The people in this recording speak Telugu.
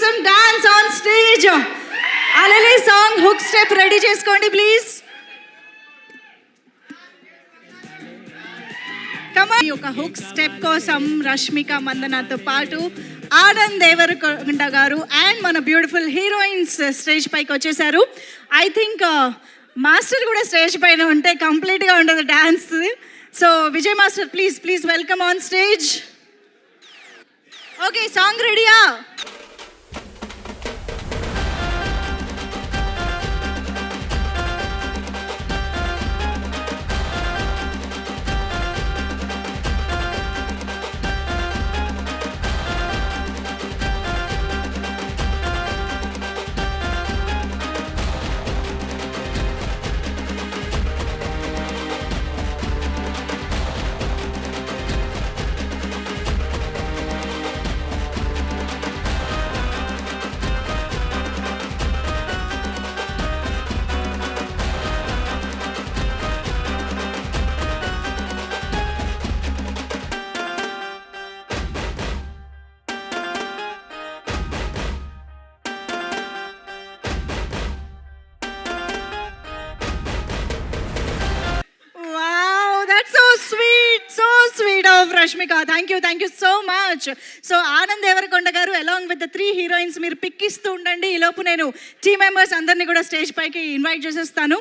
some dance on stage. Alale song hook step ready చేసుకోండి ప్లీజ్. కమాన్. ఈ ఒక హుక్ స్టెప్ కోసం రష్మిక మందనాతో పాటు ఆనంద్ దేవరకొండ గారు అండ్ మన బ్యూటిఫుల్ హీరోయిన్స్ స్టేజ్ పైకి వచ్చేసారు. ఐ థింక్ మాస్టర్ కూడా స్టేజ్ పైన ఉంటే కంప్లీట్గా ఉండదు dance. So Vijay master please welcome on stage. Okay, song రెడీయా? Rashmika, thank you so much. So Anand Deverakonda garu along with the 3 heroines మీరు పిక్ ఇస్తూ ఉండండి. ఈలోపు నేను టీమ్ మెంబర్స్ అందరినీ కూడా స్టేజ్ పైకి ఇన్వైట్ చేసేస్తాను.